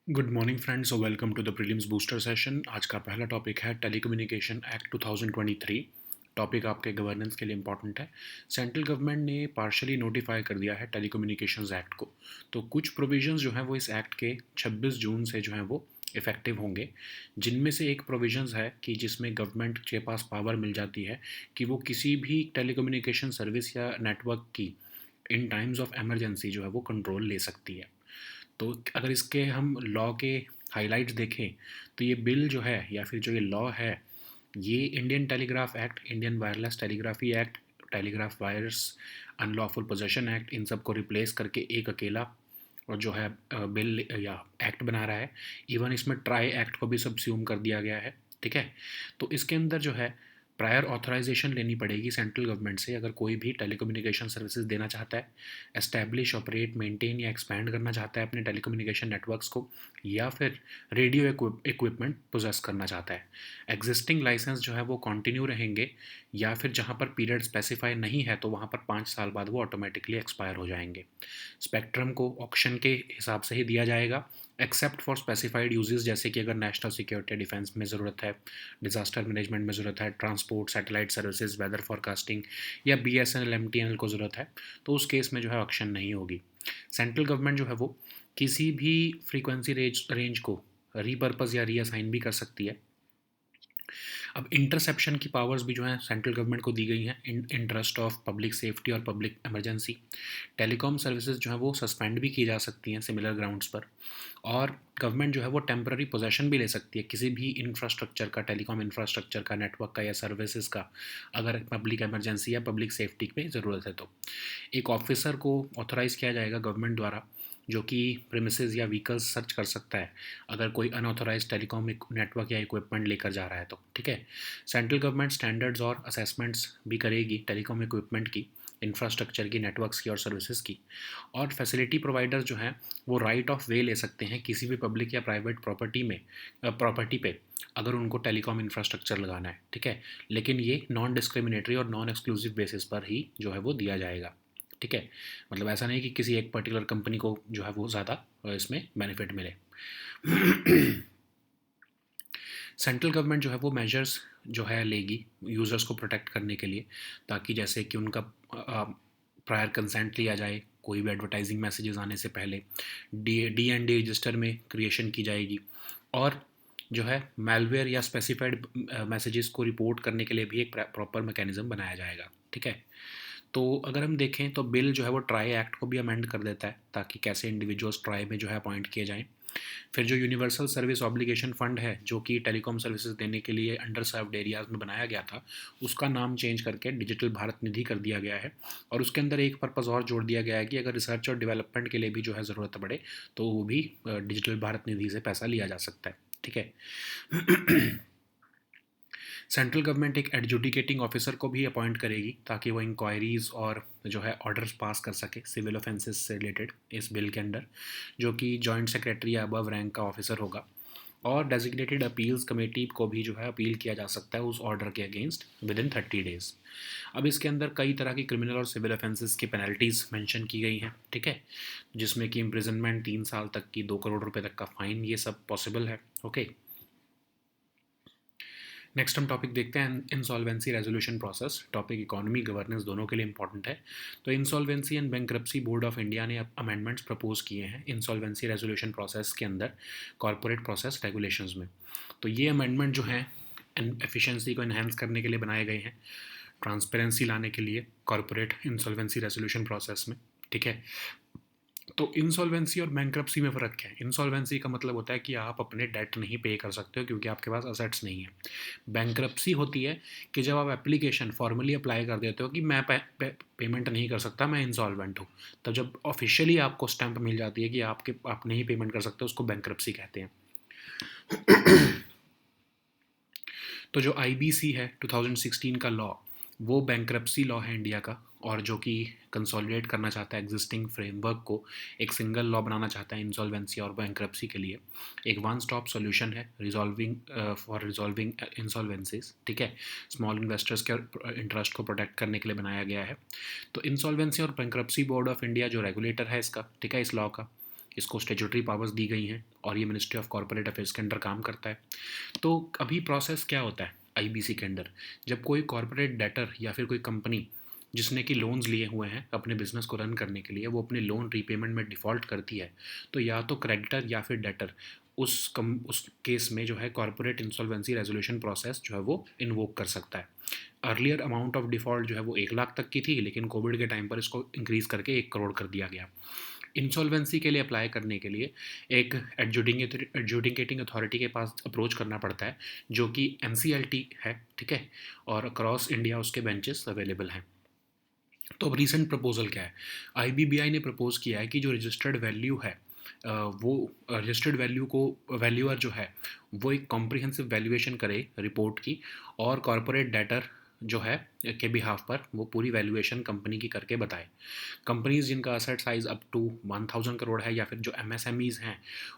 Good morning friends और welcome to the prelims booster session. आज का पहला टॉपिक है टेलीकम्युनिकेशन एक्ट 2023। टॉपिक आपके गवर्नेंस के लिए इंपॉर्टेंट है। सेंट्रल गवर्नमेंट ने पार्शली नोटिफाई कर दिया है टेलीकम्युनिकेशंस एक्ट को। तो कुछ प्रोविजंस जो हैं वो इस एक्ट के 26 जून से जो हैं वो इफ़ेक्टिव होंगे, जिनमें से एक प्रोविजंस है कि जिसमें गवर्नमेंट के पास पावर मिल जाती है कि वो किसी भी टेलीकम्युनिकेशन सर्विस या नेटवर्क की इन टाइम्स ऑफ इमरजेंसी जो है वो कंट्रोल ले सकती है। तो अगर इसके हम लॉ के हाइलाइट्स देखें तो ये बिल जो है या फिर जो ये लॉ है, ये Indian Telegraph Act, Indian Wireless Telegraphy Act, Telegraph Wires Unlawful Possession Act, इन सब को रिप्लेस करके एक अकेला और जो है बिल या एक्ट बना रहा है। इवन इसमें ट्राई एक्ट को भी सबस्यूम कर दिया गया है। ठीक है। तो इसके अंदर जो है प्रायर ऑथराइजेशन लेनी पड़ेगी सेंट्रल गवर्नमेंट से अगर कोई भी टेलीकम्युनिकेशन सर्विसेज देना चाहता है, एस्टैब्लिश, ऑपरेट, मेंटेन या एक्सपैंड करना चाहता है अपने टेलीकम्युनिकेशन नेटवर्क्स को, या फिर रेडियो इक्विपमेंट पोजेस करना चाहता है। एग्जिस्टिंग लाइसेंस जो है वो कंटिन्यू रहेंगे, या फिर जहाँ पर पीरियड स्पेसिफाई नहीं है तो वहाँ पर 5 साल बाद वो ऑटोमेटिकली एक्सपायर हो जाएंगे। स्पेक्ट्रम को ऑक्शन के हिसाब से ही दिया जाएगा, एक्सेप्ट फॉर स्पेसिफाइड यूजेस, जैसे कि अगर नेशनल सिक्योरिटी डिफेंस में ज़रूरत है, डिज़ास्टर मैनेजमेंट में ज़रूरत है, transport, satellite services, weather forecasting या BSNL MTNL को ज़रूरत है, तो उस केस में जो है ऑक्शन नहीं होगी। सेंट्रल गवर्नमेंट जो है वो किसी भी फ्रीक्वेंसी रेंज को रीपर्पज़ या रीअसाइन भी कर सकती है। अब इंटरसेप्शन की पावर्स भी जो है सेंट्रल गवर्नमेंट को दी गई हैं इन इंटरेस्ट ऑफ पब्लिक सेफ्टी और पब्लिक इमरजेंसी। टेलीकॉम सर्विसेज जो है वो सस्पेंड भी की जा सकती हैं सिमिलर ग्राउंड्स पर, और गवर्नमेंट जो है वो टेम्पररी पोजेशन भी ले सकती है किसी भी इंफ्रास्ट्रक्चर का, टेलीकॉम इंफ्रास्ट्रक्चर का, नेटवर्क का या सर्विसेज का, अगर पब्लिक इमरजेंसी या पब्लिक सेफ्टी पे ज़रूरत है तो। एक ऑफिसर को ऑथोराइज़ किया जाएगा गवर्नमेंट द्वारा, जो कि प्रेमिसेस या व्हीकल्स सर्च कर सकता है अगर कोई अनऑथोराइज टेलीकॉम नेटवर्क या इक्विपमेंट लेकर जा रहा है तो। ठीक है। सेंट्रल गवर्नमेंट स्टैंडर्ड्स और असेसमेंट्स भी करेगी टेलीकॉम इक्विपमेंट की, इंफ्रास्ट्रक्चर की, नेटवर्क्स की और सर्विसेज की। और फैसिलिटी प्रोवाइडर्स जो हैं वो राइट ऑफ वे ले सकते हैं किसी भी पब्लिक या प्राइवेट प्रॉपर्टी पे अगर उनको टेलीकॉम इंफ्रास्ट्रक्चर लगाना है। ठीक है। लेकिन ये नॉन डिस्क्रिमिनेटरी और नॉन एक्सक्लूसिव बेसिस पर ही जो है वो दिया जाएगा। ठीक है। मतलब ऐसा नहीं कि किसी एक पर्टिकुलर कंपनी को जो है वो ज़्यादा इसमें बेनिफिट मिले। सेंट्रल गवर्नमेंट जो है वो मेजर्स जो है लेगी यूज़र्स को प्रोटेक्ट करने के लिए, ताकि जैसे कि उनका प्रायर कंसेंट लिया जाए कोई भी एडवर्टाइजिंग मैसेजेस आने से पहले, डी रजिस्टर में क्रिएशन की जाएगी, और जो है मेलवेयर या स्पेसिफाइड मैसेजेस को रिपोर्ट करने के लिए भी एक प्रॉपर मैकेनिज्म बनाया जाएगा। ठीक है। तो अगर हम देखें तो बिल जो है वो ट्राई एक्ट को भी अमेंड कर देता है ताकि कैसे इंडिविजुअल्स ट्राई में जो है अपॉइंट किए जाएं। फिर जो यूनिवर्सल सर्विस ऑब्लिगेशन फ़ंड है जो कि टेलीकॉम सर्विसेज देने के लिए अंडर सर्व्ड एरियाज़ में बनाया गया था, उसका नाम चेंज करके डिजिटल भारत निधि कर दिया गया है। और उसके अंदर एक पर्पज़ और जोड़ दिया गया है कि अगर रिसर्च और डेवलपमेंट के लिए भी जो है ज़रूरत पड़े तो वो भी डिजिटल भारत निधि से पैसा लिया जा सकता है। ठीक है। सेंट्रल गवर्नमेंट एक एडजुडिकेटिंग ऑफिसर को भी अपॉइंट करेगी ताकि वो इंक्वायरीज़ और जो है ऑर्डर्स पास कर सके सिविल ऑफेंसेस से रिलेटेड इस बिल के अंडर, जो कि जॉइंट सेक्रेटरी या अबव रैंक का ऑफिसर होगा। और डेजिग्नेटेड अपील्स कमेटी को भी जो है अपील किया जा सकता है उस ऑर्डर के अगेंस्ट विद इन 30 डेज़। अब इसके अंदर कई तरह की क्रिमिनल और सिविल ऑफेंसेस की पेनल्टीज़ मेंशन की गई हैं। ठीक है। जिसमें कि इम्प्रिजनमेंट 3 साल तक की, 2 करोड़ रुपए तक का फ़ाइन, ये सब पॉसिबल है। ओके। नेक्स्ट हम टॉपिक देखते हैं insolvency resolution process. Topic economy governance दोनों के लिए इंपॉर्टेंट है। तो insolvency and bankruptcy board of India ने अमेंडमेंट्स प्रपोज किए हैं इंसॉल्वेंसी रेजोल्यूशन प्रोसेस के अंदर कॉरपोरेट प्रोसेस रेगुलेशंस में। तो ये अमेंडमेंट जो हैं एफिशिएंसी को इन्हेंस करने के लिए बनाए गए हैं, ट्रांसपेरेंसी लाने के लिए कॉरपोरेट इंसॉल्वेंसी रेजोल्यूशन प्रोसेस में। ठीक है। तो इंसॉल्वेंसी और बैंक्रप्सी में फ़र्क क्या है? इंसॉल्वेंसी का मतलब होता है कि आप अपने डेट नहीं पे कर सकते हो क्योंकि आपके पास असेट्स नहीं है। बैंक्रप्सी होती है कि जब आप एप्लीकेशन फॉर्मली अप्लाई कर देते हो कि मैं पेमेंट नहीं कर सकता, मैं इंसॉल्वेंट हूँ, तब जब ऑफिशियली आपको स्टैंप मिल जाती है कि आप नहीं पेमेंट कर सकते, उसको बैंक्रप्सी कहते हैं। तो जो IBC है 2016 का लॉ, वो बैंक्रप्सी लॉ है इंडिया का, और जो कि कंसोलिडेट करना चाहता है एग्जिस्टिंग फ्रेमवर्क को, एक सिंगल लॉ बनाना चाहता है इंसॉल्वेंसी और बैंक्रप्सी के लिए। एक वन स्टॉप सॉल्यूशन है रिजॉल्विंग इंसॉल्वेंसीज। ठीक है। स्मॉल इन्वेस्टर्स के इंटरेस्ट को प्रोटेक्ट करने के लिए बनाया गया है। तो इंसॉल्वेंसी और बैंक्रप्सी बोर्ड ऑफ इंडिया जो रेगुलेटर है इसका, ठीक है, इस लॉ का, इसको स्टैट्यूटरी पावर्स दी गई हैं और ये मिनिस्ट्री ऑफ कॉर्पोरेट अफेयर्स के अंडर काम करता है। तो अभी प्रोसेस क्या होता है आईबीसी के अंडर, जब कोई कॉर्पोरेट डेटर या फिर कोई कंपनी जिसने कि लोन्स लिए हुए हैं अपने बिजनेस को रन करने के लिए, वो अपने लोन रीपेमेंट में डिफ़ॉल्ट करती है, तो या तो क्रेडिटर या फिर डेटर उस केस में जो है कॉर्पोरेट इंसॉल्वेंसी रेजोल्यूशन प्रोसेस जो है वो इन्वोक कर सकता है। अर्लियर अमाउंट ऑफ डिफ़ॉल्ट जो है वो 1 लाख तक की थी, लेकिन कोविड के टाइम पर इसको इंक्रीज़ करके 1 करोड़ कर दिया गया। इंसॉल्वेंसी के लिए अप्लाई करने के लिए एक एडजुडिकेटिंग अथॉरिटी के पास अप्रोच करना पड़ता है, जो कि एनसीएलटी है, ठीक है, और अक्रॉस इंडिया उसके बेंचेस अवेलेबल हैं। तो अब रीसेंट प्रपोजल क्या है, आईबीबीआई ने प्रपोज किया है कि जो रजिस्टर्ड वैल्यू है वो रजिस्टर्ड वैल्यू को वैल्यूअर जो है वो एक कॉम्प्रिहेंसिव वैल्यूएशन करे रिपोर्ट की, और कॉरपोरेट डेटर जो है के बिहाफ पर वो पूरी वैल्यूएशन कंपनी की करके बताए। कंपनीज जिनका asset size up to 1000 crore है या फिर जो एमएसएमईज हैं,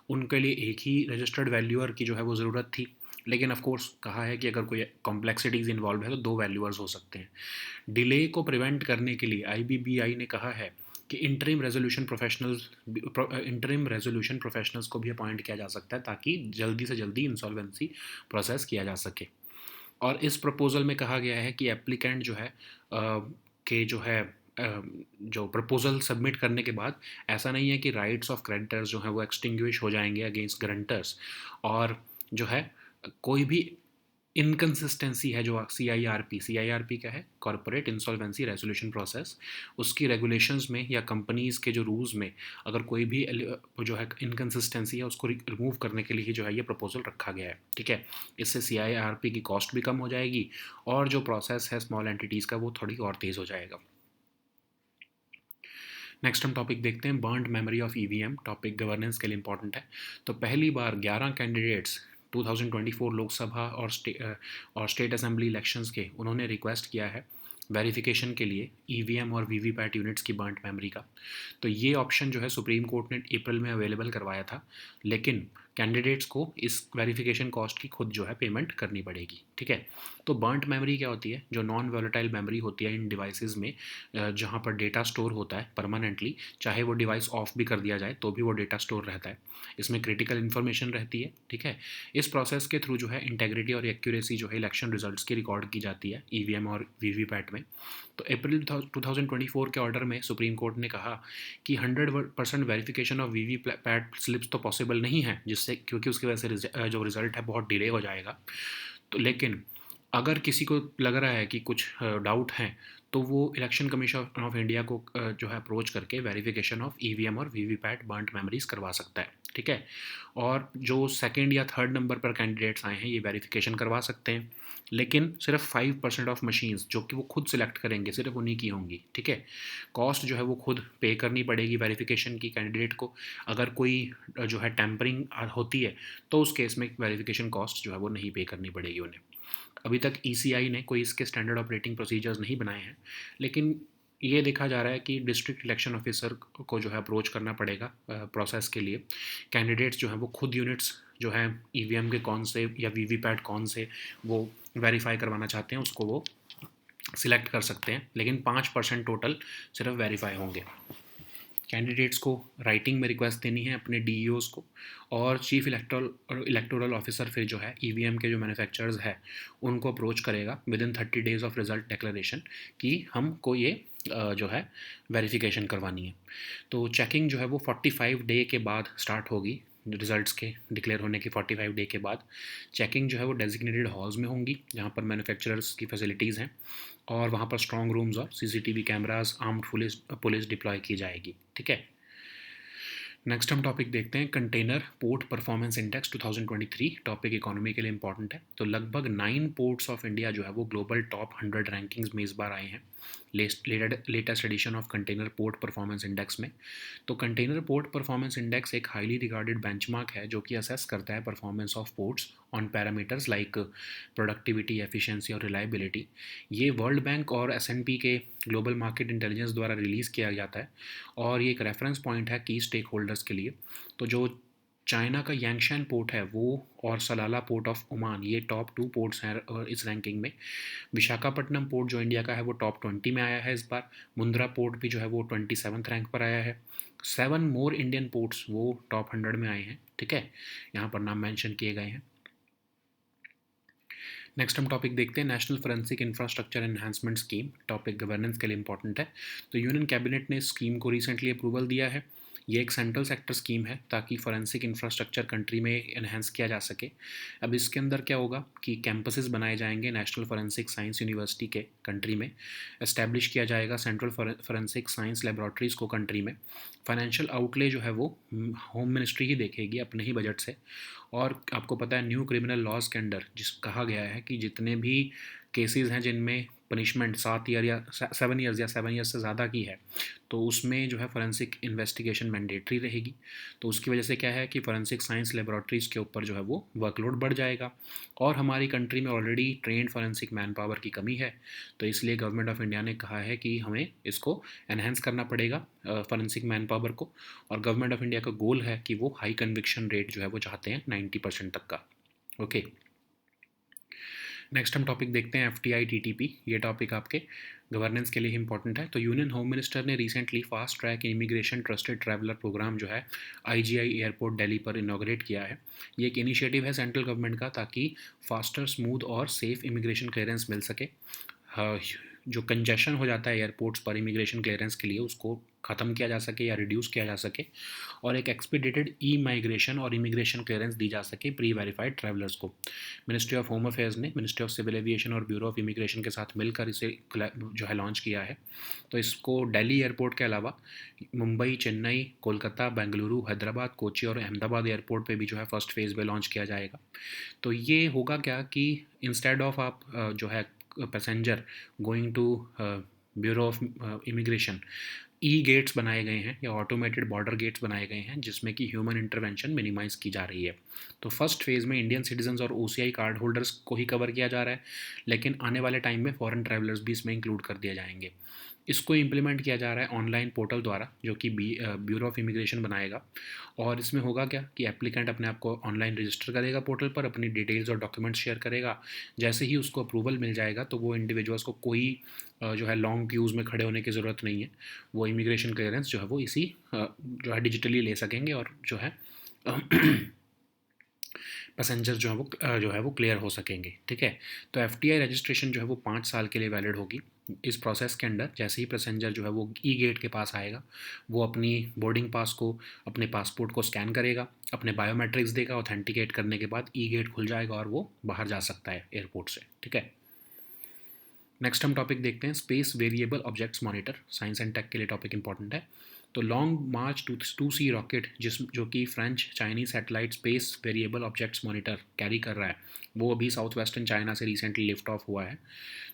उनके लिए एक ही रजिस्टर्ड वैल्यूअर की जो है वो ज़रूरत थी, लेकिन ऑफ कोर्स कहा है कि अगर कोई कॉम्प्लेक्सिटीज़ इन्वॉल्व है तो 2 वैल्यूअर्स हो सकते हैं। डिले को प्रिवेंट करने के लिए आईबीबीआई ने कहा है कि इंटरिम रेजोल्यूशन प्रोफेशनल्स को भी अपॉइंट किया जा सकता है, ताकि जल्दी से जल्दी इंसॉल्वेंसी प्रोसेस किया जा सके। और इस प्रपोजल में कहा गया है कि एप्लीकेंट जो है के जो है जो प्रपोजल सबमिट करने के बाद ऐसा नहीं है कि राइट्स ऑफ क्रेडिटर्स जो हैं वो एक्सटिंग्विश हो जाएंगे अगेंस्ट गारंटर्स, और जो है कोई भी इनकन्सिस्टेंसी है जो सी आई आर पी क्या है, कॉरपोरेट इंसॉल्वेंसी रेजोल्यूशन प्रोसेस, उसकी रेगुलेशंस में या कंपनीज़ के जो रूल्स में अगर कोई भी जो है इनकन्सिस्टेंसी है उसको रिमूव करने के लिए ही जो है ये प्रपोजल रखा गया है, ठीक है। इससे सी की कॉस्ट भी कम हो जाएगी और जो प्रोसेस है स्मॉल एंटिटीज़ का वो थोड़ी और तेज़ हो जाएगा। नेक्स्ट हम टॉपिक देखते हैं, burned memory of EVM. Topic governance के लिए इंपॉर्टेंट है। तो पहली बार 11 कैंडिडेट्स 2024 लोकसभा और स्टेट असेंबली इलेक्शंस के उन्होंने रिक्वेस्ट किया है वेरिफिकेशन के लिए ईवीएम और वीवीपैट यूनिट्स की बर्न्ड मेमोरी का। तो ये ऑप्शन जो है सुप्रीम कोर्ट ने अप्रैल में अवेलेबल करवाया था, लेकिन कैंडिडेट्स को इस वेरिफिकेशन कॉस्ट की खुद जो है पेमेंट करनी पड़ेगी, ठीक है। तो बर्न्ट मेमोरी क्या होती है, जो नॉन वोलेटाइल मेमोरी होती है इन डिवाइसेस में, जहाँ पर डेटा स्टोर होता है परमानेंटली, चाहे वो डिवाइस ऑफ भी कर दिया जाए तो भी वो डेटा स्टोर रहता है, इसमें क्रिटिकल इन्फॉर्मेशन रहती है, ठीक है। इस प्रोसेस के थ्रू जो है इंटेग्रिटी और एक्यूरेसी जो है इलेक्शन रिजल्ट्स की रिकॉर्ड की जाती है ईवीएम और वीवीपैट में। तो अप्रैल 2024 के ऑर्डर में सुप्रीम कोर्ट ने कहा कि 100% वेरिफिकेशन ऑफ वीवीपैट स्लिप्स तो पॉसिबल नहीं है, जिससे क्योंकि उसकी वजह से जो रिज़ल्ट है बहुत डिले हो जाएगा। तो लेकिन अगर किसी को लग रहा है कि कुछ डाउट हैं, तो वो इलेक्शन कमीशन ऑफ इंडिया को जो है अप्रोच करके वेरिफिकेशन ऑफ ईवीएम और वीवीपैट बर्न्ट मेमोरीज करवा सकता है, ठीक है। और जो सेकंड या थर्ड नंबर पर कैंडिडेट्स आए हैं ये वेरिफिकेशन करवा सकते हैं, लेकिन सिर्फ 5% ऑफ मशीन्स जो कि वो खुद सिलेक्ट करेंगे सिर्फ उन्हीं की होंगी, ठीक है। कॉस्ट जो है वो खुद पे करनी पड़ेगी वेरिफिकेशन की कैंडिडेट को। अगर कोई जो है टैंपरिंग होती है तो उस केस में वेरिफिकेशन कॉस्ट जो है वो नहीं पे करनी पड़ेगी उन्हें। अभी तक ईसीआई ने कोई इसके स्टैंडर्ड ऑपरेटिंग प्रोसीजर्स नहीं बनाए हैं, लेकिन ये देखा जा रहा है कि डिस्ट्रिक्ट इलेक्शन ऑफिसर को जो है अप्रोच करना पड़ेगा प्रोसेस के लिए। कैंडिडेट्स जो हैं वो खुद यूनिट्स जो हैं ईवीएम के कौन से या वीवीपैट कौन से वो वेरीफाई करवाना चाहते हैं उसको वो सिलेक्ट कर सकते हैं, लेकिन 5% टोटल सिर्फ वेरीफाई होंगे। कैंडिडेट्स को राइटिंग में रिक्वेस्ट देनी है अपने डीईओज को, और चीफ इलेक्टोरल ऑफिसर फिर जो है ईवीएम के जो मैन्युफैक्चरर्स है उनको अप्रोच करेगा with in 30 days of result declaration कि हमको ये जो है वेरिफिकेशन करवानी है। तो चेकिंग जो है वो 45 डे के बाद स्टार्ट होगी, रिजल्ट्स के डिक्लेयर होने के 45 डे के बाद। चेकिंग जो है वो डेजिग्नेटेड हॉल्स में होंगी जहाँ पर मैन्युफैक्चरर्स की फैसिलिटीज़ हैं, और वहाँ पर स्ट्रॉन्ग रूम्स और CCTV cameras, armed police deploy की जाएगी, ठीक है। नेक्स्ट हम टॉपिक देखते हैं, container port performance index 2023। Topic economy के लिए इंपॉर्टेंट है। तो लगभग 9 पोर्ट्स ऑफ इंडिया जो है वो ग्लोबल टॉप 100 रैंकिंग्स में इस बार आए हैं latest edition of container port performance index में। तो कंटेनर पोर्ट परफॉर्मेंस इंडेक्स एक हाईली रिगार्डेड बेंचमार्क है जो कि असेस करता है performance of ports on parameters like productivity, efficiency और रिलायबिलिटी। ये वर्ल्ड बैंक और एसएनपी के ग्लोबल मार्केट इंटेलिजेंस द्वारा रिलीज़ किया जाता है, और ये एक रेफरेंस पॉइंट है की स्टेक होल्डर्स के लिए। तो जो चाइना का यांगशान पोर्ट है वो, और सलाला पोर्ट ऑफ ओमान, ये टॉप 2 पोर्ट्स हैं इस रैंकिंग में। विशाखापट्टनम पोर्ट जो इंडिया का है वो टॉप 20 में आया है इस बार। मुंद्रा पोर्ट भी जो है वो 27th रैंक पर आया है। 7 मोर इंडियन पोर्ट्स वो टॉप 100 में आए हैं, ठीक है, यहाँ पर नाम मेंशन किए गए हैं। नेक्स्ट हम टॉपिक देखते हैं national forensic infrastructure enhancement scheme. Topic governance के लिए इंपॉर्टेंट है। तो यूनियन कैबिनेट ने इस स्कीम को रिसेंटली अप्रूवल दिया है। ये एक सेंट्रल सेक्टर स्कीम है ताकि फोरेंसिक इंफ्रास्ट्रक्चर कंट्री में एनहेंस किया जा सके। अब इसके अंदर क्या होगा कि कैंपसेस बनाए जाएंगे नेशनल फोरेंसिक साइंस यूनिवर्सिटी के कंट्री में। एस्टैब्लिश किया जाएगा सेंट्रल फोरेंसिक साइंस लेबॉर्ट्रीज़ को कंट्री में। फाइनेंशियल आउटले जो है वो होम मिनिस्ट्री ही देखेगी अपने ही बजट से। और आपको पता है न्यू क्रिमिनल लॉज के अंडर जिस कहा गया है कि जितने भी केसेस हैं जिनमें पनिशमेंट 7 ईयर या 7 ईयर्स या 7 ईयर्स से ज़्यादा की है, तो उसमें जो है फोरेंसिक इन्वेस्टिगेशन मैंडेटरी रहेगी। तो उसकी वजह से क्या है कि फोरेंसिक साइंस लेबॉर्ट्रीज़ के ऊपर जो है वो वर्कलोड बढ़ जाएगा। और हमारी कंट्री में already trend forensic man power की कमी है, तो इसलिए गवर्नमेंट ऑफ इंडिया ने कहा है कि हमें इसको एनहेंस करना पड़ेगा फोरेंसिक मैन पावर को। और गवर्नमेंट ऑफ इंडिया का गोल है कि वो हाई कन्विक्शन रेट जो है वो चाहते हैं 90% तक का। ओके, नेक्स्ट हम टॉपिक देखते हैं FTI-TTP। ये टॉपिक आपके गवर्नेंस के लिए इंपॉर्टेंट है। तो यूनियन होम मिनिस्टर ने recently fast track immigration trusted traveller programme जो है IGI एयरपोर्ट दिल्ली पर इनॉग्रेट किया है। ये एक इनिशिएटिव है सेंट्रल गवर्नमेंट का ताकि फास्टर, स्मूथ और सेफ इमिग्रेशन क्लियरेंस मिल सके। जो कंजेशन हो जाता है एयरपोर्ट्स पर इमिग्रेशन क्लियरेंस के लिए, उसको ख़त्म किया जा सके या रिड्यूस किया जा सके, और एक एक्सपीडिटेड ई माइग्रेशन और इमिग्रेशन क्लियरेंस दी जा सके प्री वेरीफाइड ट्रैवलर्स को। मिनिस्ट्री ऑफ होम अफेयर्स ने मिनिस्ट्री ऑफ सिविल एविएशन और ब्यूरो ऑफ इमिग्रेशन के साथ मिलकर इसे जो है लॉन्च किया है। तो इसको दिल्ली एयरपोर्ट के अलावा मुंबई, चेन्नई, कोलकाता, बेंगलुरु, हैदराबाद, कोची और अहमदाबाद एयरपोर्ट पे भी जो है फर्स्ट फेज़ में लॉन्च किया जाएगा। तो ये होगा क्या कि इंस्टेड ऑफ आप जो है passenger going to bureau of immigration, E gates बनाए गए हैं या ऑटोमेटेड बॉर्डर गेट्स बनाए गए हैं जिसमें कि ह्यूमन इंटरवेंशन मिनिमाइज़ की जा रही है। तो फर्स्ट फेज़ में इंडियन सिटीजन्स और OCI कार्ड होल्डर्स को ही कवर किया जा रहा है, लेकिन आने वाले टाइम में फॉरेन ट्रैवलर्स भी इसमें इंक्लूड कर दिए जाएंगे। इसको इम्प्लीमेंट किया जा रहा है ऑनलाइन पोर्टल द्वारा, जो कि ब्यूरो ऑफ इमिग्रेशन बनाएगा। और इसमें होगा क्या कि एप्लीकेंट अपने आप को ऑनलाइन रजिस्टर करेगा पोर्टल पर, अपनी डिटेल्स और डॉक्यूमेंट्स शेयर करेगा। जैसे ही उसको अप्रूवल मिल जाएगा तो वो इंडिविजुअल्स को कोई जो है लॉन्ग क्यूज़ में खड़े होने की ज़रूरत नहीं है। वो इमिग्रेशन क्लियरेंस जो है वो इसी जो है डिजिटली ले सकेंगे, और जो है पैसेंजर जो है वो क्लियर हो सकेंगे, ठीक है। तो FTI रजिस्ट्रेशन जो है वो 5 साल के लिए वैलिड होगी। इस प्रोसेस के अंदर जैसे ही पैसेंजर जो है वो ई गेट के पास आएगा, वो अपनी बोर्डिंग पास को, अपने पासपोर्ट को स्कैन करेगा, अपने बायोमेट्रिक्स देगा, ऑथेंटिकेट करने के बाद ई गेट खुल जाएगा और वो बाहर जा सकता है एयरपोर्ट से, ठीक है। नेक्स्ट हम टॉपिक देखते हैं space variable objects monitor. Science and tech के लिए टॉपिक इंपॉर्टेंट है। तो लॉन्ग मार्च 2C रॉकेट जो कि French Chinese satellite space variable objects monitor carry कर रहा है, वो अभी साउथ वेस्टर्न चाइना से रिसेंटली लिफ्ट ऑफ हुआ है।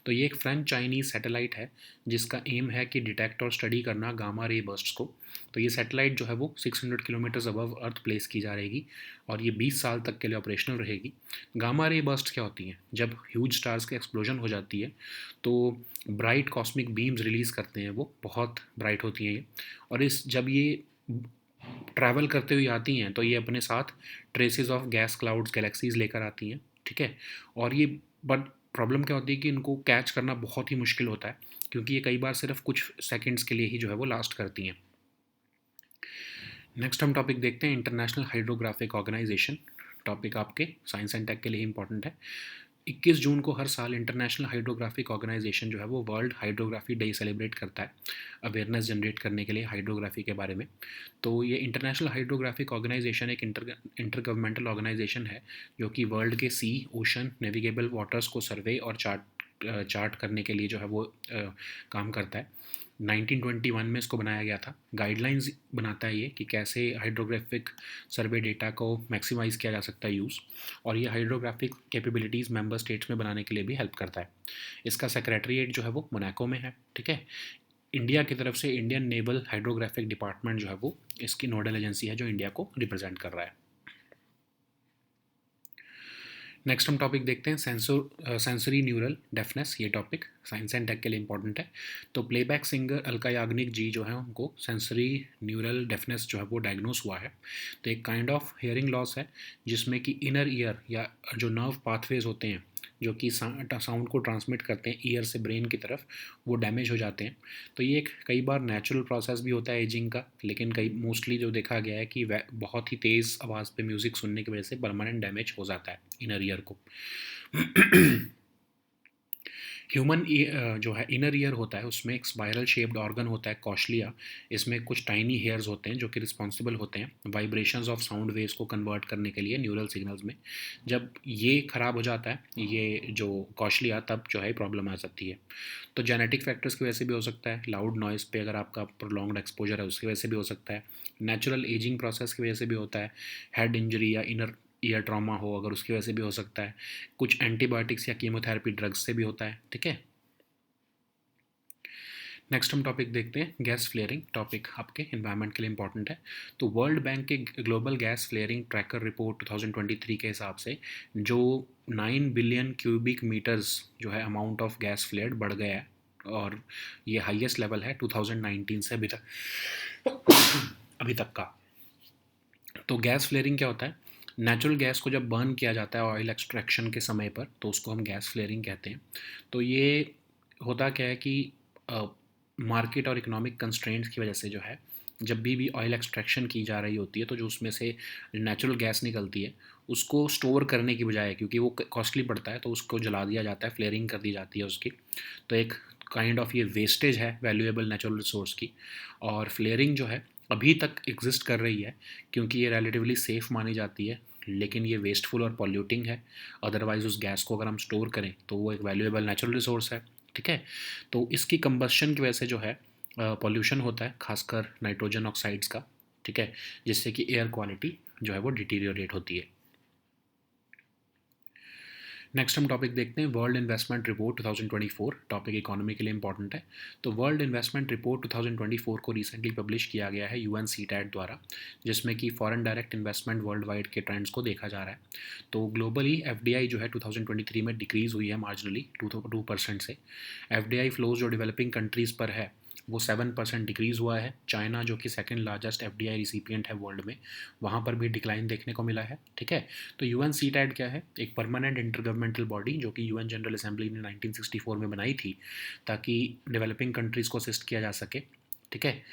तो ये एक फ्रेंच चाइनीज सैटेलाइट है जिसका एम है कि डिटेक्ट और स्टडी करना गामा रे बर्स्ट्स को। तो ये सैटेलाइट जो है वो 600 किलोमीटर्स अबव अर्थ प्लेस की जा रहेगी और ये 20 साल तक के लिए ऑपरेशनल रहेगी। गामा रे बर्स्ट क्या होती हैं? जब ह्यूज स्टार्स की एक्सप्लोजन हो जाती है तो ब्राइट कॉस्मिक बीम्स रिलीज़ करते हैं, वो बहुत ब्राइट होती हैं ये। और जब ये ट्रैवल करते हुए आती हैं तो ये अपने साथ traces of gas clouds, galaxies लेकर आती हैं, ठीक है। और ये बट प्रॉब्लम क्या होती है कि इनको कैच करना बहुत ही मुश्किल होता है, क्योंकि ये कई बार सिर्फ कुछ सेकंड्स के लिए ही जो है वो लास्ट करती हैं। नेक्स्ट हम टॉपिक देखते हैं इंटरनेशनल हाइड्रोग्राफिक ऑर्गेनाइजेशन। टॉपिक आपके साइंस एंड टेक के लिए इंपॉर्टेंट है। 21 जून को हर साल इंटरनेशनल हाइड्रोग्राफिक ऑर्गेनाइजेशन जो है वो वर्ल्ड हाइड्रोग्राफी डे सेलिब्रेट करता है, अवेयरनेस जनरेट करने के लिए हाइड्रोग्राफी के बारे में। तो ये इंटरनेशनल हाइड्रोग्राफिक ऑर्गेनाइजेशन एक इंटर गवर्नमेंटल ऑर्गेनाइजेशन है जो कि वर्ल्ड के सी, ओशन, नेविगेबल वाटर्स को सर्वे और चार्ट करने के लिए जो है वो काम करता है। 1921 में इसको बनाया गया था। गाइडलाइंस बनाता है ये कि कैसे हाइड्रोग्राफिक सर्वे डेटा को मैक्सिमाइज़ किया जा सकता है यूज़, और ये हाइड्रोग्राफिक कैपेबिलिटीज़ मेंबर स्टेट्स में बनाने के लिए भी हेल्प करता है। इसका सेक्रेटरीट जो है वो मोनाको में है, ठीक है। इंडिया की तरफ से इंडियन नेवल हाइड्रोग्राफिक डिपार्टमेंट जो है वो इसकी नोडल एजेंसी है जो इंडिया को रिप्रेजेंट कर रहा है। नेक्स्ट हम टॉपिक देखते हैं सेंसरी न्यूरल डेफनेस। ये टॉपिक साइंस एंड टेक के लिए इंपॉर्टेंट है। तो प्लेबैक सिंगर अलका याग्निक जी जो है उनको सेंसरी न्यूरल डेफनेस जो है वो डायग्नोस हुआ है। तो एक काइंड ऑफ हियरिंग लॉस है जिसमें कि इनर ईयर या जो नर्व पाथवेज होते हैं जो कि साउंड को ट्रांसमिट करते हैं ईयर से ब्रेन की तरफ, वो डैमेज हो जाते हैं। तो ये एक कई बार नेचुरल प्रोसेस भी होता है एजिंग का, लेकिन कई मोस्टली जो देखा गया है कि बहुत ही तेज़ आवाज़ पे म्यूज़िक सुनने की वजह से परमानेंट डैमेज हो जाता है इनर ईयर को। ह्यूमन जो है इनर ईयर होता है उसमें एक स्पाइरल शेप्ड ऑर्गन होता है कॉशलिया। इसमें कुछ टाइनी हेयर्स होते हैं जो कि रिस्पॉन्सिबल होते हैं वाइब्रेशंस ऑफ साउंड वेव्स को कन्वर्ट करने के लिए न्यूरल सिग्नल्स में। जब ये ख़राब हो जाता है ये जो कॉशलिया, तब जो है प्रॉब्लम आ सकती है। तो जेनेटिक फैक्टर्स की वजह से भी हो सकता है, लाउड नॉइज़ पे अगर आपका प्रोलॉन्ग्ड एक्सपोजर है उसकी वजह से भी हो सकता है, नेचुरल एजिंग प्रोसेस की वजह से भी होता है, हेड इंजरी या इनर ईयर ट्रॉमा हो अगर उसकी वजह से भी हो सकता है, कुछ एंटीबायोटिक्स या कीमोथेरेपी ड्रग्स से भी होता है। ठीक है, नेक्स्ट हम टॉपिक देखते हैं गैस फ्लेयरिंग। टॉपिक आपके इन्वायरमेंट के लिए इंपॉर्टेंट है। तो वर्ल्ड बैंक के global gas flaring tracker report 2023 के हिसाब से जो 9 बिलियन क्यूबिक मीटर्स जो है अमाउंट ऑफ गैस फ्लेयर्ड बढ़ गया है, और ये हाईएस्ट लेवल है 2019 से अभी तक का। तो गैस फ्लेयरिंग क्या होता है? नेचुरल गैस को जब बर्न किया जाता है ऑयल एक्सट्रैक्शन के समय पर, तो उसको हम गैस फ्लेयरिंग कहते हैं। तो ये होता क्या है कि मार्केट और इकोनॉमिक कंस्ट्रेंट्स की वजह से जो है जब भी ऑयल एक्सट्रैक्शन की जा रही होती है तो जो उसमें से नेचुरल गैस निकलती है उसको स्टोर करने की बजाय, क्योंकि वो कॉस्टली पड़ता है, तो उसको जला दिया जाता है, फ्लेयरिंग कर दी जाती है उसकी। तो एक काइंड ऑफ ये वेस्टेज है वैल्यूएबल नेचुरल रिसोर्स की। और फ्लेयरिंग जो है अभी तक एग्जिस्ट कर रही है क्योंकि ये रिलेटिवली सेफ़ मानी जाती है, लेकिन ये वेस्टफुल और पॉल्यूटिंग है। अदरवाइज़ उस गैस को अगर हम स्टोर करें तो वो एक वैल्यूएबल नेचुरल रिसोर्स है। ठीक है, तो इसकी कंबशन की वजह से जो है पॉल्यूशन होता है, खासकर नाइट्रोजन ऑक्साइड्स का। ठीक है, जिससे कि एयर क्वालिटी जो है वो डिटीरियोरेट होती है। नेक्स्ट हम टॉपिक देखते हैं world investment report 2024। Topic economy के लिए इंपॉर्टेंट है। तो वर्ल्ड इन्वेस्टमेंट रिपोर्ट 2024 को रिसेंटली पब्लिश किया गया है यूएन सीटैट द्वारा, जिसमें कि foreign direct investment world wide के ट्रेंड्स को देखा जा रहा है। तो ग्लोबली एफडीआई जो है 2023 में डिक्रीज़ हुई है मार्जिनली 2% से। एफडीआई फ्लोज जो डेवलपिंग कंट्रीज़ पर है वो 7% डिक्रीज़ हुआ है। चाइना जो कि सेकंड लार्जेस्ट एफडीआई रिसिपिएंट है वर्ल्ड में, वहाँ पर भी डिक्लाइन देखने को मिला है। ठीक है, तो यूएन सीटैट क्या है? एक परमानेंट इंटरगवर्नमेंटल बॉडी जो कि यूएन जनरल असेंबली ने 1964 में बनाई थी ताकि डेवलपिंग कंट्रीज़ को असिस्ट किया जा सके। ठीक है,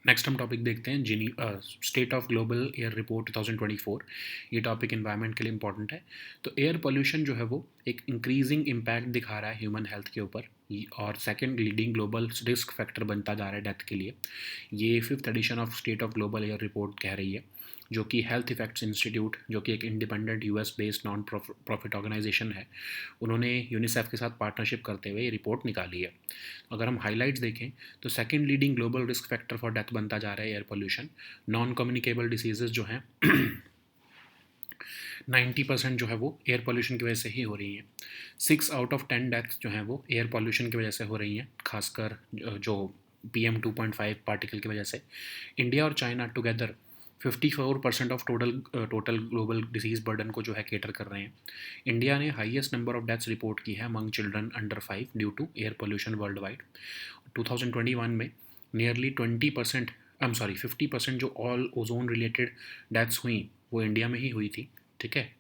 नेक्स्ट हम टॉपिक देखते हैं state of global air report 2024। ये टॉपिक इन्वायरमेंट के लिए इंपॉर्टेंट है। तो एयर पोल्यूशन जो है वो एक इंक्रीजिंग इम्पैक्ट दिखा रहा है ह्यूमन हेल्थ के ऊपर, और second leading global risk factor बनता जा रहा है डेथ के लिए। ये fifth edition of state of global air report कह रही है, जो कि हेल्थ इफेक्ट्स इंस्टीट्यूट जो कि एक independent US based non profit organisation है, उन्होंने यूनिसेफ के साथ पार्टनरशिप करते हुए ये रिपोर्ट निकाली है। अगर हम हाईलाइट्स देखें तो second leading global risk factor for death बनता जा रहा है air pollution. Non communicable diseases जो हैं 90% जो है वो एयर पोल्यूशन की वजह से ही हो रही हैं। 6 आउट ऑफ 10 डेथ्स जो हैं वो एयर पोल्यूशन की वजह से हो रही हैं, खासकर जो PM2.5 पार्टिकल की वजह से। इंडिया और China together 54% of total global disease burden को जो है केटर कर रहे हैं। इंडिया ने highest number of deaths report की है among children under 5 due to air pollution worldwide. 2021 में नियरली 50% जो ऑल ओजोन रिलेटेड डेथ्स हुई वो इंडिया में ही हुई थी। ठीक है,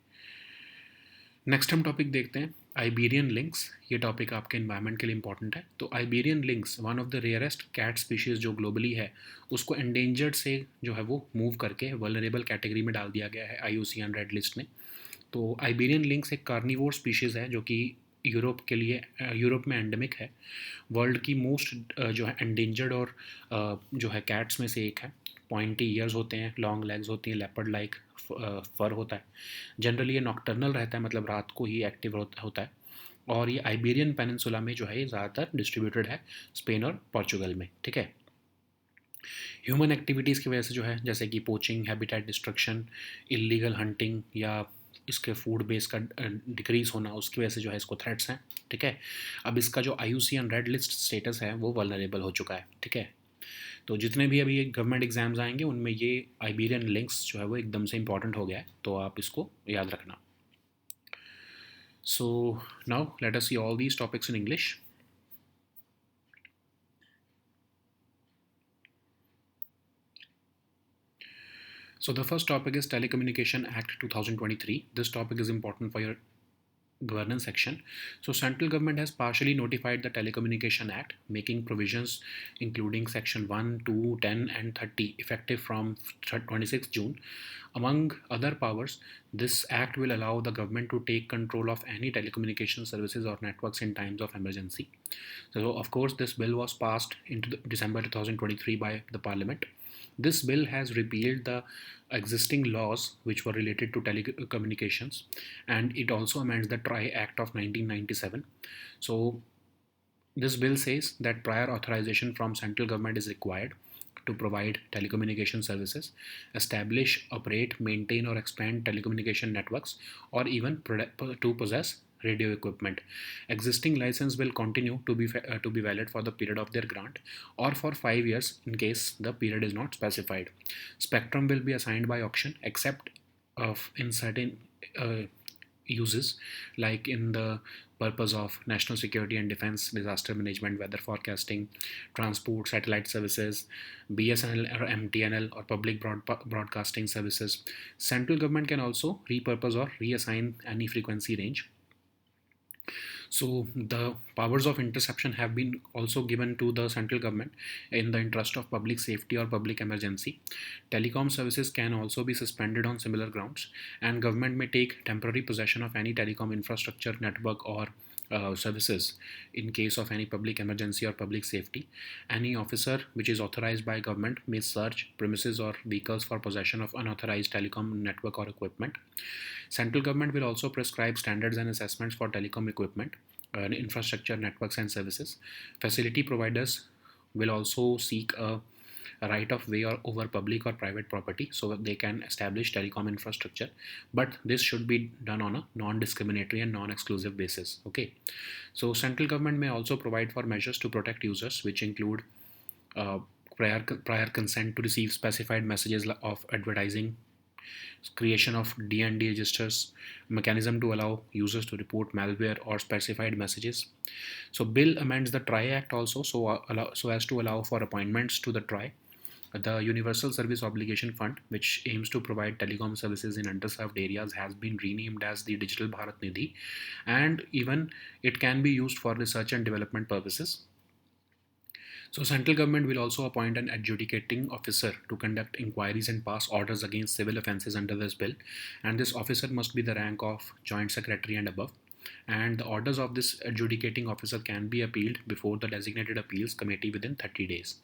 नेक्स्ट हम टॉपिक देखते हैं आइबेरियन लिंक्स। ये टॉपिक आपके इन्वायरमेंट के लिए इंपॉर्टेंट है। तो Iberian lynx one of the rarest cat species जो ग्लोबली है, उसको एंडेंजर्ड से जो है वो मूव करके वल्नरेबल कैटेगरी में डाल दिया गया है IUCN रेड लिस्ट में। तो आइबेरियन लिंक्स एक कार्निवोर स्पीशीज़ है जो कि यूरोप में एंडेमिक है। वर्ल्ड की मोस्ट जो है एंडेंजर्ड और जो है कैट्स में से एक है। पॉइंटी ईयर्स होते हैं, लॉन्ग लेग्स होती हैं, लेपर्ड लाइक फर होता है। जनरली ये नॉक्टर्नल रहता है, मतलब रात को ही एक्टिव होता है। और ये आइबेरियन पेनिनसुला में जो है ये ज़्यादातर डिस्ट्रीब्यूटेड है, स्पेन और पोर्चुगल में। ठीक है, ह्यूमन एक्टिविटीज़ की वजह से जो है जैसे कि poaching, habitat destruction, illegal hunting या इसके फूड बेस का डिक्रीज़ होना, उसकी वजह से जो है इसको थ्रेट्स हैं। ठीक है, अब इसका जो IUCN रेड लिस्ट स्टेटस है वो वल्नरेबल हो चुका है। ठीक है, तो जितने भी अभी गवर्नमेंट एग्जाम्स आएंगे उनमें ये आइबेरियन लिंक्स जो है वो एकदम से इंपॉर्टेंट हो गया है, तो आप इसको याद रखना. So now let us see all these topics in English. So the first topic is Telecommunication Act 2023. This topic is important for your governance section. So central government has partially notified the Telecommunication Act, making provisions including section 1, 2, 10 and 30 effective from 26 June. Among other powers, this act will allow the government to take control of any telecommunication services or networks in times of emergency. So of course this bill was passed into December 2023 by the parliament. This bill has repealed the existing laws which were related to telecommunications, and it also amends the TRI Act of 1997. So this bill says that prior authorization from central government is required to provide telecommunication services, establish, operate, maintain or expand telecommunication networks, or even to possess radio equipment. Existing license will continue to be valid for the period of their grant or for 5 years in case the period is not specified. Spectrum will be assigned by auction except of in certain uses, like in the purpose of national security and defense, disaster management, weather forecasting, transport, satellite services, BSNL or MTNL or public broadcasting services. Central government can also repurpose or reassign any frequency range. So the powers of interception have been also given to the central government in the interest of public safety or public emergency. Telecom services can also be suspended on similar grounds, and government may take temporary possession of any telecom infrastructure, network, or services in case of any public emergency or public safety. Any officer which is authorized by government may search premises or vehicles for possession of unauthorized telecom network or equipment. Central government will also prescribe standards and assessments for telecom equipment, infrastructure, networks, and services. Facility providers will also seek a right of way or over public or private property so that they can establish telecom infrastructure, but this should be done on a non-discriminatory and non-exclusive basis. Okay, so central government may also provide for measures to protect users, which include uh, prior consent to receive specified messages of advertising, creation of D&D registers, mechanism to allow users to report malware or specified messages. So bill amends the TRI Act also so as to allow for appointments to the TRI. The Universal Service Obligation Fund, which aims to provide telecom services in underserved areas, has been renamed as the Digital Bharat Nidhi, and even it can be used for research and development purposes. So central government will also appoint an adjudicating officer to conduct inquiries and pass orders against civil offences under this bill, and this officer must be the rank of joint secretary and above. And the orders of this adjudicating officer can be appealed before the designated appeals committee within 30 days.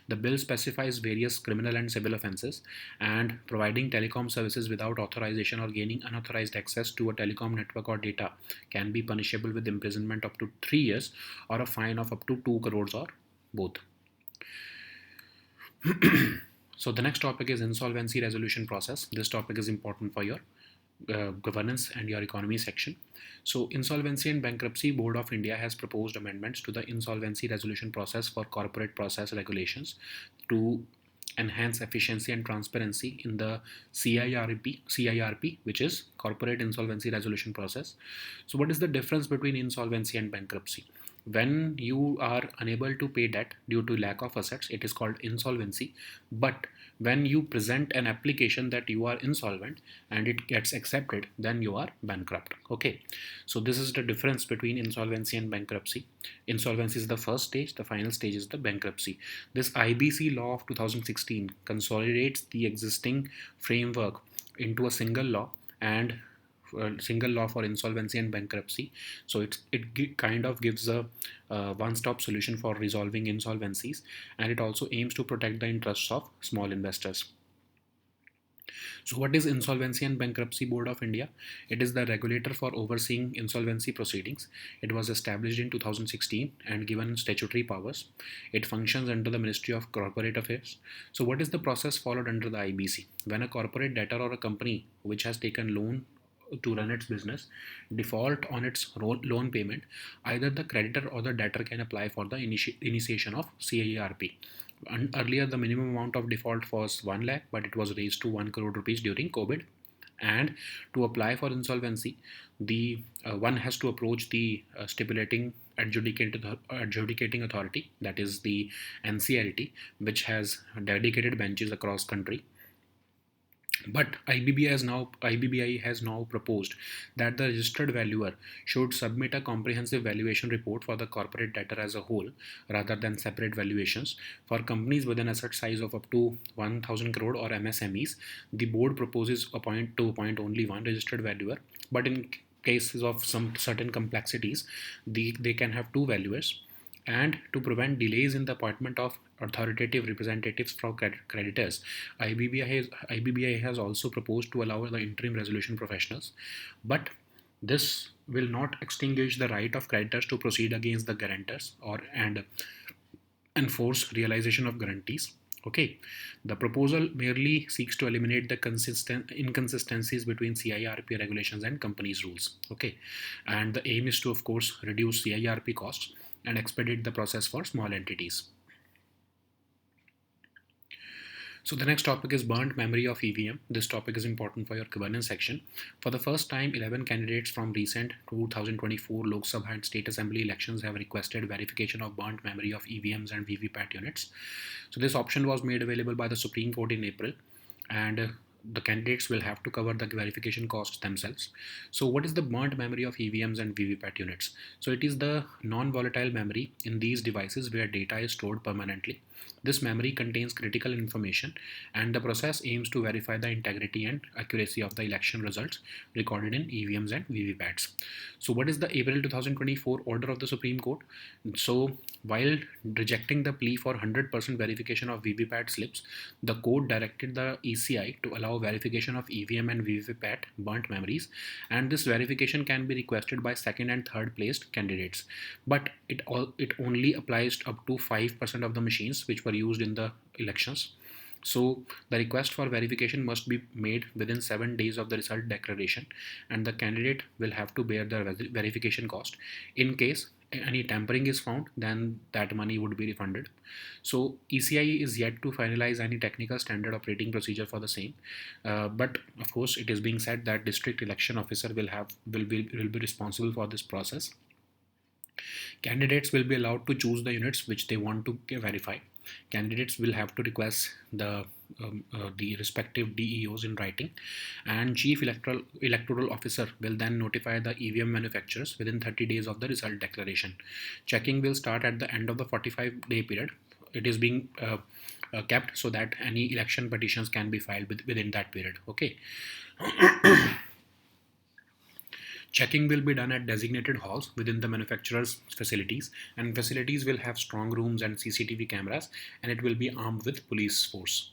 The bill specifies various criminal and civil offences, and providing telecom services without authorization or gaining unauthorized access to a telecom network or data can be punishable with imprisonment up to 3 years or a fine of up to 2 crores or both. So the next topic is insolvency resolution process. This topic is important for your governance and your economy section. So Insolvency and Bankruptcy Board of India has proposed amendments to the insolvency resolution process for corporate process regulations to enhance efficiency and transparency in the CIRP, which is Corporate Insolvency Resolution Process. So what is the difference between insolvency and bankruptcy? When you are unable to pay debt due to lack of assets, it is called insolvency. But when you present an application that you are insolvent and it gets accepted, then you are bankrupt. Okay, so this is the difference between insolvency and bankruptcy. Insolvency is the first stage, the final stage is the bankruptcy. This IBC law of 2016 consolidates the existing framework into a single law, and single law for insolvency and bankruptcy. So it kind of gives a one-stop solution for resolving insolvencies, and it also aims to protect the interests of small investors. So what is Insolvency and Bankruptcy Board of India? It is the regulator for overseeing insolvency proceedings. It was established in 2016 and given statutory powers. It functions under the Ministry of Corporate Affairs. So what is the process followed under the IBC? When a corporate debtor or a company which has taken loan to run its business default on its loan payment, either the creditor or the debtor can apply for the initiation of CIRP. Earlier, the minimum amount of default was 1 lakh, but it was raised to 1 crore rupees during COVID. And to apply for insolvency, the one has to approach the stipulating adjudicating authority, that is the NCLT, which has dedicated benches across country. But IBBI has now proposed that the registered valuer should submit a comprehensive valuation report for the corporate debtor as a whole, rather than separate valuations. For companies with an asset size of up to 1,000 crore or MSMEs, the board proposes to appoint only one registered valuer. But in cases of some certain complexities, they can have two valuers. And to prevent delays in the appointment of authoritative representatives from creditors, IBBI has also proposed to allow the interim resolution professionals, but this will not extinguish the right of creditors to proceed against the guarantors and enforce realization of guarantees. Okay, the proposal merely seeks to eliminate the inconsistencies between CIRP regulations and companies' rules. Okay, and the aim is to, of course, reduce CIRP costs and expedite the process for small entities. So the next topic is burnt memory of EVM. This topic is important for your governance section. For the first time, 11 candidates from recent 2024 Lok Sabha and State Assembly elections have requested verification of burnt memory of EVMs and VVPAT units. So this option was made available by the Supreme Court in April, and the candidates will have to cover the verification costs themselves. So what is the burnt memory of EVMs and VVPAT units? So it is the non-volatile memory in these devices where data is stored permanently. This memory contains critical information, and the process aims to verify the integrity and accuracy of the election results recorded in EVMs and VVPATs. So what is the April 2024 order of the Supreme Court? So while rejecting the plea for 100% verification of VVPAT slips, the court directed the ECI to allow verification of EVM and VVPAT burnt memories, and this verification can be requested by second and third placed candidates. But it only applies up to 5% of the machines which were used in the elections. So the request for verification must be made within 7 days of the result declaration, and the candidate will have to bear the verification cost. In case any tampering is found, then that money would be refunded. So ECI is yet to finalize any technical standard operating procedure for the same, but of course it is being said that district election officer will be responsible for this process. Candidates will be allowed to choose the units which they want to verify. Candidates will have to request the respective DEOs in writing, and Chief Electoral Officer will then notify the EVM manufacturers within 30 days of the result declaration. Checking will start at the end of the 45-day period. It is being kept so that any election petitions can be filed within that period. Okay. Checking will be done at designated halls within the manufacturer's facilities, and facilities will have strong rooms and CCTV cameras, and it will be armed with police force.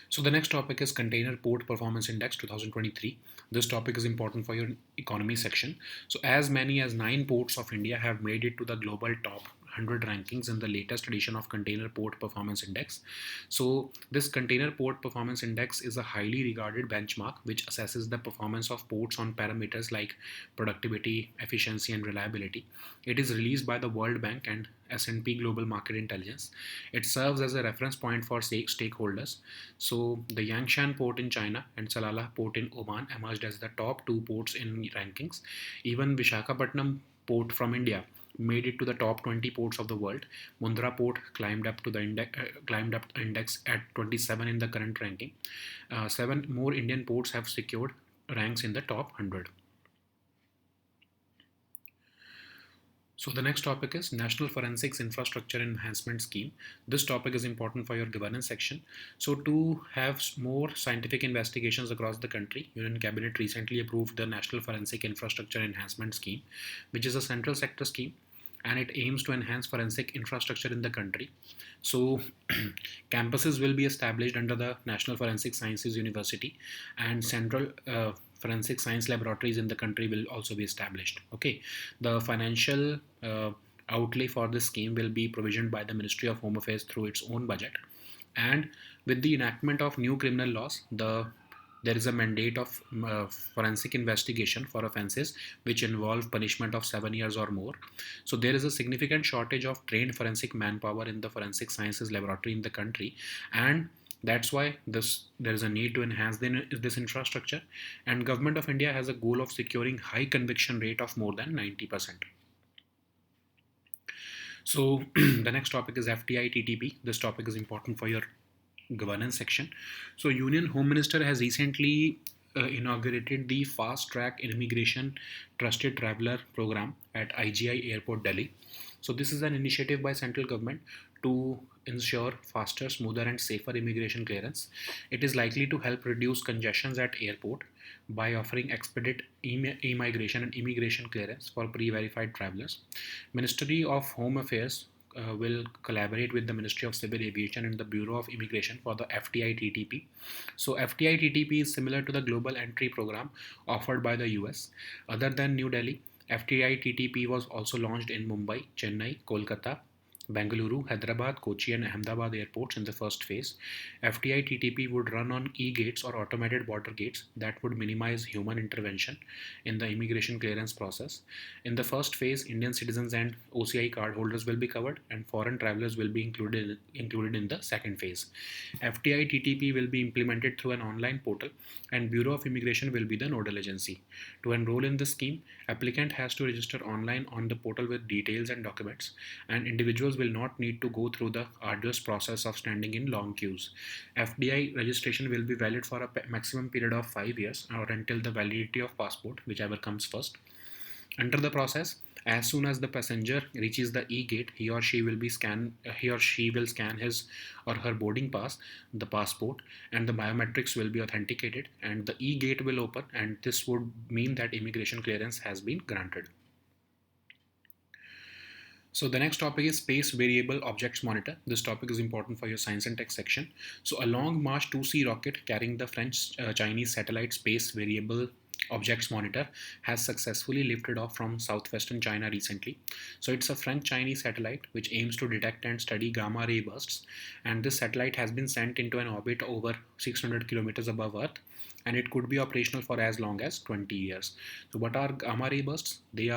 So the next topic is Container Port Performance Index 2023. This topic is important for your economy section. So as many as 9 ports of India have made it to the global top 100 rankings in the latest edition of Container Port Performance Index. So this Container Port Performance Index is a highly regarded benchmark which assesses the performance of ports on parameters like productivity, efficiency, and reliability. It is released by the World Bank and S&P Global Market Intelligence. It serves as a reference point for stakeholders. So the Yangshan port in China and Salalah port in Oman emerged as the top 2 ports in rankings. Even Visakhapatnam port from India made it to the top 20 ports of the world. Mundra port climbed up index at 27 in the current ranking. 7 more Indian ports have secured ranks in the top 100. So the next topic is National Forensics Infrastructure Enhancement Scheme. This topic is important for your governance section. So to have more scientific investigations across the country, Union Cabinet recently approved the National Forensic Infrastructure Enhancement Scheme, which is a central sector scheme, and it aims to enhance forensic infrastructure in the country. So campuses will be established under the National Forensic Sciences University, and central forensic science laboratories in the country will also be established. Okay, the financial outlay for this scheme will be provisioned by the Ministry of Home Affairs through its own budget. And with the enactment of new criminal laws, the there is a mandate of forensic investigation for offences which involve punishment of 7 years or more. So there is a significant shortage of trained forensic manpower in the forensic sciences laboratory in the country, and that's why there is a need to enhance this infrastructure. And government of India has a goal of securing high conviction rate of more than 90%. So the next topic is FTI TTP. This topic is important for your governance section. So Union Home Minister has recently inaugurated the Fast Track Immigration Trusted Traveller program at IGI Airport, Delhi. So this is an initiative by central government to ensure faster, smoother and safer immigration clearance. It is likely to help reduce congestions at airport by offering expedite immigration and immigration clearance for pre-verified travelers. Ministry of Home Affairs will collaborate with the Ministry of Civil Aviation and the Bureau of Immigration for the FTI TTP. So FTI TTP is similar to the Global Entry Program offered by the US. Other than New Delhi, FTI TTP was also launched in Mumbai, Chennai, Kolkata, Bengaluru, Hyderabad, Kochi, and Ahmedabad airports in the first phase. FTI TTP would run on e-gates or automated border gates that would minimize human intervention in the immigration clearance process. In the first phase, Indian citizens and OCI card holders will be covered, and foreign travelers will be included in the second phase. FTI TTP will be implemented through an online portal, and Bureau of Immigration will be the nodal agency. To enroll in the scheme, applicant has to register online on the portal with details and documents, and individuals will not need to go through the arduous process of standing in long queues. FDI registration will be valid for a maximum period of 5 years or until the validity of passport, whichever comes first. Under the process, as soon as the passenger reaches the e-gate, he or she will scan his or her boarding pass, the passport, and the biometrics will be authenticated, and the e-gate will open, and this would mean that immigration clearance has been granted. So the next topic is Space Variable Objects Monitor. This topic is important for your science and tech section. So a Long March 2C rocket carrying the French-Chinese satellite Space Variable Objects Monitor has successfully lifted off from southwestern China recently. So it's a French-Chinese satellite which aims to detect and study gamma ray bursts, and this satellite has been sent into an orbit over 600 kilometers above Earth, and it could be operational for as long as 20 years. So what are gamma ray bursts? They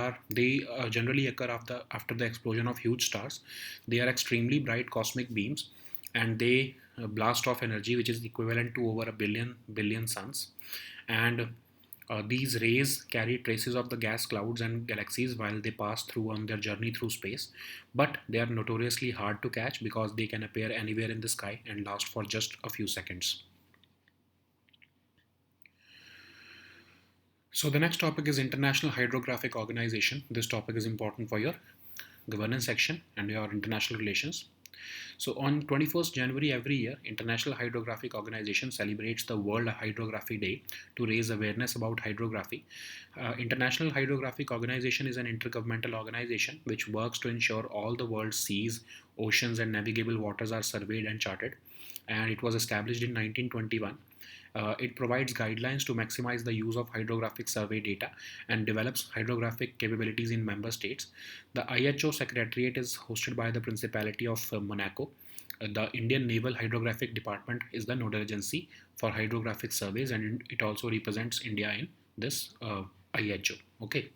generally occur after the explosion of huge stars. They are extremely bright cosmic beams, and they blast off energy which is equivalent to over a billion suns. And these rays carry traces of the gas clouds and galaxies while they pass through on their journey through space, but they are notoriously hard to catch because they can appear anywhere in the sky and last for just a few seconds. So the next topic is International Hydrographic Organization. This topic is important for your governance section and your international relations. So on 21st January every year, International Hydrographic Organization celebrates the World Hydrography Day to raise awareness about hydrography. International Hydrographic Organization is an intergovernmental organization which works to ensure all the world's seas, oceans and navigable waters are surveyed and charted. And it was established in 1921. It provides guidelines to maximize the use of hydrographic survey data and develops hydrographic capabilities in member states. The IHO Secretariat is hosted by the Principality of Monaco. The Indian Naval Hydrographic Department is the nodal agency for hydrographic surveys, and it also represents India in this IHO. Okay.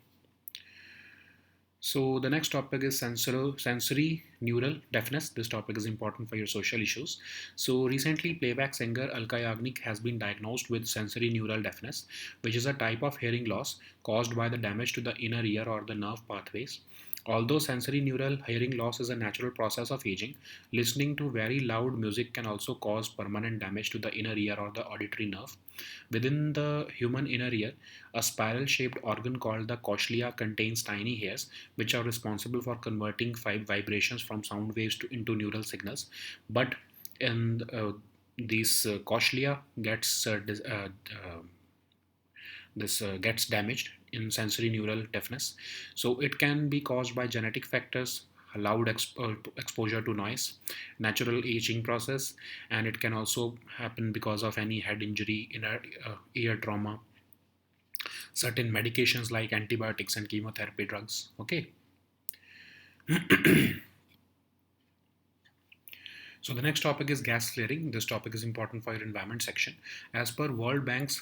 So the next topic is sensory neural deafness. This topic is important for your social issues. So recently, playback singer Alka Yagnik has been diagnosed with sensory neural deafness, which is a type of hearing loss caused by the damage to the inner ear or the nerve pathways. Although sensory neural hearing loss is a natural process of aging, listening to very loud music can also cause permanent damage to the inner ear or the auditory nerve. Within the human inner ear, a spiral-shaped organ called the cochlea contains tiny hairs which are responsible for converting vibrations from sound waves into neural signals. But in these cochlea gets damaged in sensory neural deafness. So it can be caused by genetic factors, loud exposure to noise, natural aging process, and it can also happen because of any head injury, ear trauma, certain medications like antibiotics and chemotherapy drugs. Okay. So the next topic is gas flaring. This topic is important for your environment section. As per World Bank's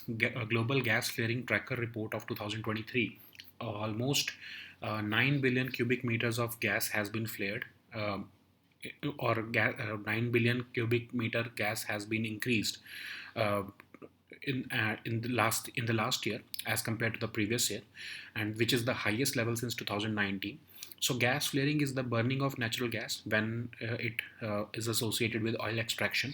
Global Gas Flaring Tracker report of 2023, almost 9 billion cubic meters of gas has been flared, or 9 billion cubic meter gas has been increased uh, in the last year as compared to the previous year, and which is the highest level since 2019. So gas flaring is the burning of natural gas when it is associated with oil extraction.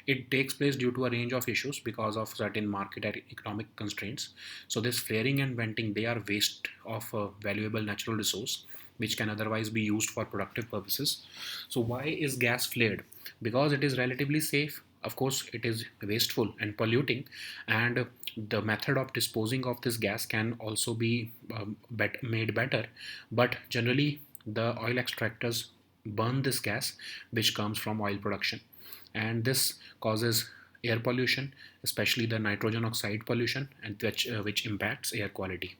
It takes place due to a range of issues because of certain market and economic constraints. So this flaring and venting, they are waste of a valuable natural resource which can otherwise be used for productive purposes. So why is gas flared? Because it is relatively safe. Of course, it is wasteful and polluting, and the method of disposing of this gas can also be made better. But generally, the oil extractors burn this gas, which comes from oil production, and this causes air pollution, especially the nitrogen oxide pollution, and which impacts air quality.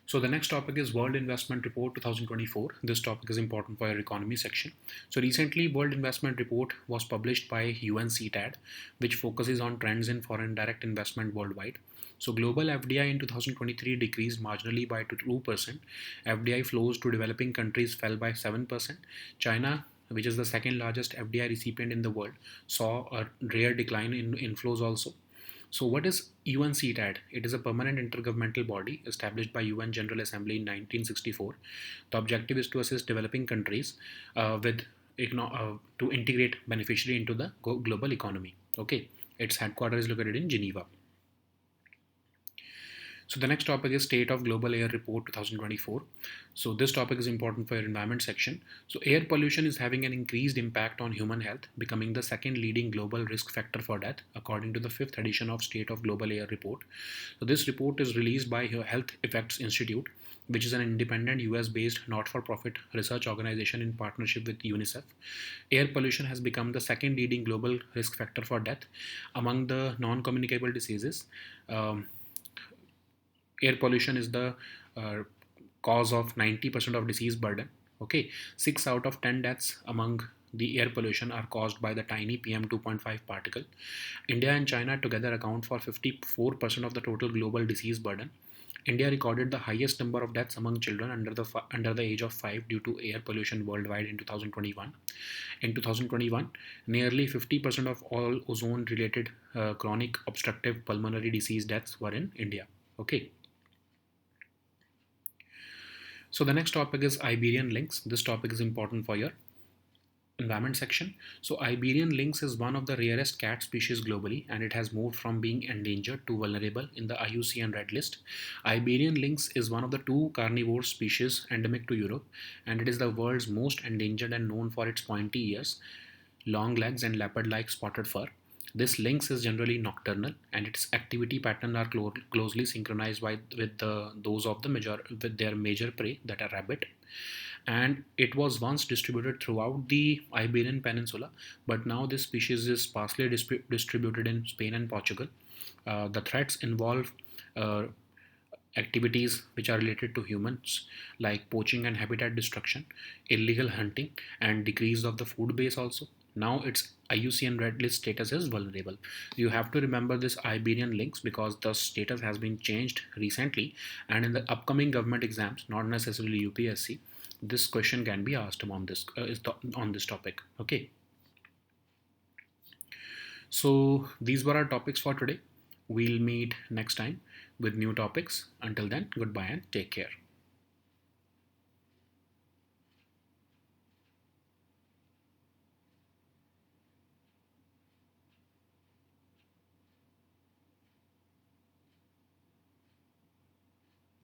So the next topic is World Investment Report 2024. This topic is important for your economy section. So recently, World Investment Report was published by UNCTAD, which focuses on trends in foreign direct investment worldwide. So global FDI in 2023 decreased marginally by 2%. FDI flows to developing countries fell by 7%. China, which is the second largest FDI recipient in the world, saw a rare decline in inflows also. So, what is UNCTAD? It is a permanent intergovernmental body established by UN General Assembly in 1964. The objective is to assist developing countries with to integrate beneficially into the global economy. Okay, its headquarters is located in Geneva. So the next topic is State of Global Air Report 2024. So this topic is important for your environment section. So air pollution is having an increased impact on human health, becoming the second leading global risk factor for death, according to the fifth edition of State of Global Air Report. So this report is released by Health Effects Institute, which is an independent US-based not-for-profit research organization in partnership with UNICEF. Air pollution has become the second leading global risk factor for death among the non-communicable diseases. Air pollution is the uh, cause of 90% of disease burden. Okay, 6 out of 10 deaths among the air pollution are caused by the tiny PM 2.5 particle. India and China together account for 54% of the total global disease burden. India recorded the highest number of deaths among children under the age of 5 due to air pollution worldwide in 2021. In 2021, nearly 50% of all ozone related chronic obstructive pulmonary disease deaths were in India. Okay. So the next topic is Iberian lynx. This topic is important for your environment section. So Iberian lynx is one of the rarest cat species globally, and it has moved from being endangered to vulnerable in the IUCN Red List. Iberian lynx is one of the two carnivore species endemic to Europe, and it is the world's most endangered and known for its pointy ears, long legs, and leopard-like spotted fur. This lynx is generally nocturnal, and its activity pattern are closely synchronized with those of with their major prey, that are rabbit. And it was once distributed throughout the Iberian Peninsula, but now this species is sparsely distributed in Spain and Portugal. The threats involve uh, activities which are related to humans, like poaching and habitat destruction, illegal hunting, and decrease of the food base also. Now its IUCN Red List status is vulnerable. You have to remember this Iberian lynx because the status has been changed recently, and in the upcoming government exams, not necessarily UPSC, this question can be asked on this topic. Okay. So these were our topics for today. We'll meet next time with new topics. Until then, goodbye and take care.